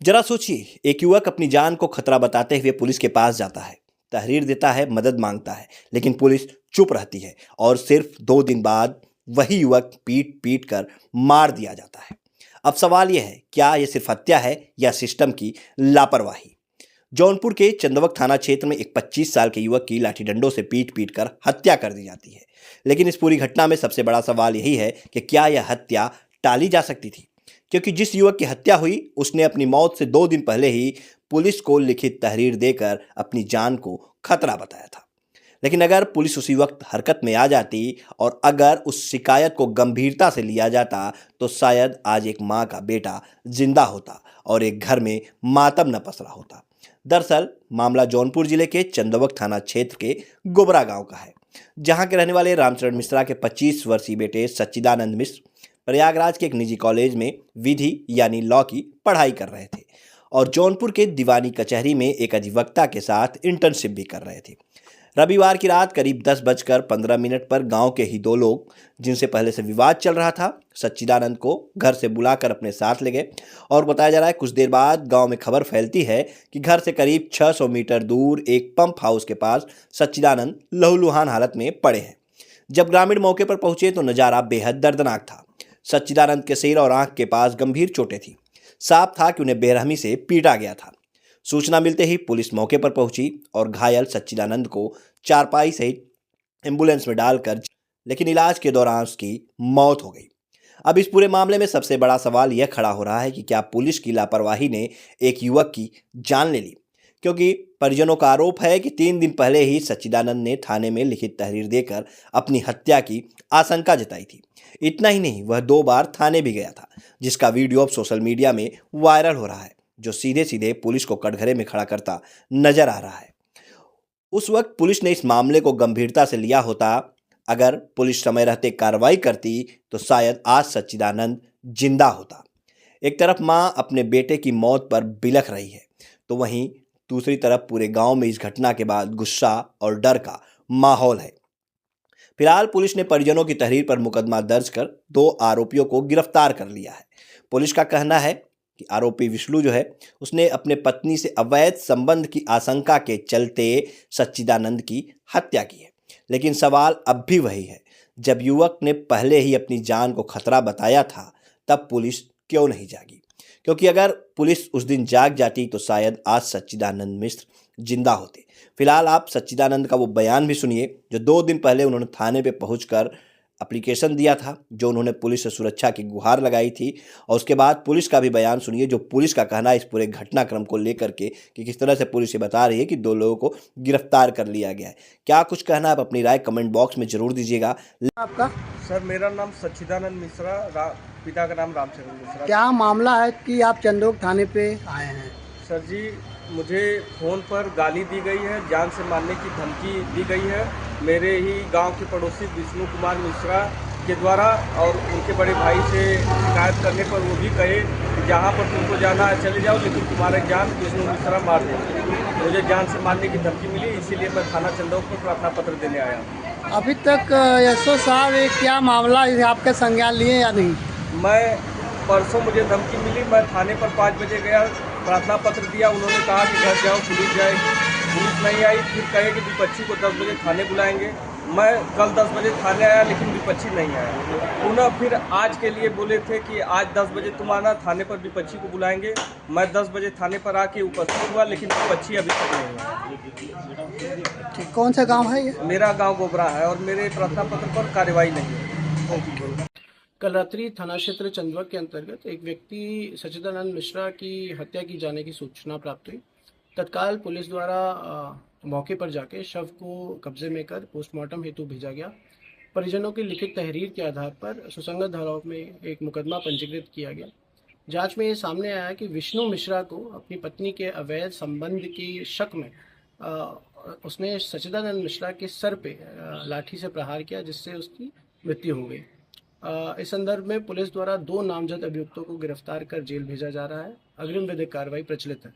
जरा सोचिए, एक युवक अपनी जान को खतरा बताते हुए पुलिस के पास जाता है, तहरीर देता है, मदद मांगता है, लेकिन पुलिस चुप रहती है और सिर्फ 2 दिन बाद वही युवक पीट पीट कर मार दिया जाता है। अब सवाल यह है, क्या यह सिर्फ हत्या है या सिस्टम की लापरवाही? जौनपुर के चंदवक थाना क्षेत्र में एक 25 साल के युवक की लाठी डंडों से पीट पीट कर हत्या कर दी जाती है। लेकिन इस पूरी घटना में सबसे बड़ा सवाल यही है कि क्या यह हत्या टाली जा सकती थी? क्योंकि जिस युवक की हत्या हुई उसने अपनी मौत से 2 दिन पहले ही पुलिस को लिखित तहरीर देकर अपनी जान को खतरा बताया था। लेकिन अगर पुलिस उसी वक्त हरकत में आ जाती और अगर उस शिकायत को गंभीरता से लिया जाता तो शायद आज एक माँ का बेटा जिंदा होता और एक घर में मातम न पसरा होता। दरअसल मामला जौनपुर जिले के चंदवक थाना क्षेत्र के गोबरा गांव का है, जहां के रहने वाले रामचरण मिश्रा के 25 वर्षीय बेटे सच्चिदानंद मिश्र प्रयागराज के एक निजी कॉलेज में विधि यानी लॉ की पढ़ाई कर रहे थे और जौनपुर के दीवानी कचहरी में एक अधिवक्ता के साथ इंटर्नशिप भी कर रहे थे। रविवार की रात करीब 10:15 पर गांव के ही 2 लोग, जिनसे पहले से विवाद चल रहा था, सच्चिदानंद को घर से बुलाकर अपने साथ ले गए और बताया जा रहा है कुछ देर बाद गांव में खबर फैलती है कि घर से करीब 600 मीटर दूर एक पंप हाउस के पास सच्चिदानंद लहूलुहान हालत में पड़े हैं। जब ग्रामीण मौके पर पहुंचे तो नजारा बेहद दर्दनाक था। सच्चिदानंद के सिर और आंख के पास गंभीर चोटें थी। साफ था कि उन्हें बेरहमी से पीटा गया था। सूचना मिलते ही पुलिस मौके पर पहुंची और घायल सच्चिदानंद को चारपाई सहित एम्बुलेंस में डालकर, लेकिन इलाज के दौरान उसकी मौत हो गई। अब इस पूरे मामले में सबसे बड़ा सवाल यह खड़ा हो रहा है कि क्या पुलिस की लापरवाही ने एक युवक की जान ले ली? क्योंकि परिजनों का आरोप है कि 3 दिन पहले ही सच्चिदानंद ने थाने में लिखित तहरीर देकर अपनी हत्या की आशंका जताई थी। इतना ही नहीं, वह 2 बार थाने भी गया था, जिसका वीडियो अब सोशल मीडिया में वायरल हो रहा है, जो सीधे सीधे पुलिस को कटघरे में खड़ा करता नजर आ रहा है। उस वक्त पुलिस ने इस मामले को गंभीरता से लिया होता, अगर पुलिस समय रहते कार्रवाई करती तो शायद आज सच्चिदानंद जिंदा होता। एक तरफ मां अपने बेटे की मौत पर बिलख रही है, तो वहीं दूसरी तरफ पूरे गांव में इस घटना के बाद गुस्सा और डर का माहौल है। फिलहाल पुलिस ने परिजनों की तहरीर पर मुकदमा दर्ज कर 2 आरोपियों को गिरफ्तार कर लिया है। पुलिस का कहना है कि आरोपी विष्णु जो है, उसने अपने पत्नी से अवैध संबंध की आशंका के चलते सच्चिदानंद की हत्या की है। लेकिन सवाल अब भी वही है, जब युवक ने पहले ही अपनी जान को खतरा बताया था तब पुलिस क्यों नहीं जागी? क्योंकि अगर पुलिस उस दिन जाग जाती तो शायद आज सच्चिदानंद मिश्र जिंदा होते। फिलहाल आप सच्चिदानंद का वो बयान भी सुनिए जो 2 दिन पहले उन्होंने थाने पे पहुंचकर एप्लीकेशन दिया था, जो उन्होंने पुलिस से सुरक्षा की गुहार लगाई थी। और उसके बाद पुलिस का भी बयान सुनिए, जो पुलिस का कहना है इस पूरे घटनाक्रम को लेकर के कि किस तरह से पुलिस ये बता रही है कि 2 लोगों को गिरफ्तार कर लिया गया है। क्या कुछ कहना है, आप अपनी राय कमेंट बॉक्स में जरूर दीजिएगा। आपका सर मेरा नाम सच्चिदानंद मिश्रा, पिता का नाम रामचरण मिश्रा। क्या मामला है कि आप चंदोक थाने पे आए हैं? सर जी, मुझे फ़ोन पर गाली दी गई है, जान से मारने की धमकी दी गई है मेरे ही गांव के पड़ोसी विष्णु कुमार मिश्रा के द्वारा। और उनके बड़े भाई से शिकायत करने पर वो भी कहे कि जहां पर तुमको जाना है चले जाओ, लेकिन तुम्हारे जान विष्णु मिश्रा मार देंगे। मुझे जान से मारने की धमकी मिली, इसीलिए मैं थाना चंदौक पर प्रार्थना पत्र देने आया। अभी तक एसओ साहब ये क्या मामला है, आपका संज्ञान लिए या नहीं? मैं परसों मुझे धमकी मिली, मैं थाने पर 5 बजे गया, प्रार्थना पत्र दिया। उन्होंने कहा कि घर जाओ, पुलिस जाएगी। पुलिस नहीं आई, फिर कहे कि विपक्षी को 10 बजे थाने बुलाएंगे। मैं कल 10 बजे थाने आया, लेकिन विपक्षी नहीं आया। पुनः फिर आज के लिए बोले थे कि आज 10 बजे तुम आना, थाने पर विपक्षी को बुलाएंगे। मैं 10 बजे थाने पर आके उपस्थित हुआ, लेकिन विपक्षी अभी तक नहीं आया। ठीक, कौन सा गांव है ये? मेरा गांव गोबरा है और मेरे प्रार्थना पत्र पर कार्रवाई नहीं है। कल रात्रि थाना क्षेत्र चंदवक के अंतर्गत एक व्यक्ति सच्चिदानंद मिश्रा की हत्या की जाने की सूचना प्राप्त हुई। तत्काल पुलिस द्वारा मौके पर जाके शव को कब्जे में कर पोस्टमार्टम हेतु भेजा गया। परिजनों की लिखित तहरीर के आधार पर सुसंगत धाराओं में एक मुकदमा पंजीकृत किया गया। जांच में ये सामने आया कि विष्णु मिश्रा को अपनी पत्नी के अवैध संबंध की शक में उसने सच्चिदानंद मिश्रा के सर पे लाठी से प्रहार किया, जिससे उसकी मृत्यु हो गई। इस संदर्भ में पुलिस द्वारा 2 नामजद अभियुक्तों को गिरफ्तार कर जेल भेजा जा रहा है। अग्रिम विधिक कार्रवाई प्रचलित है।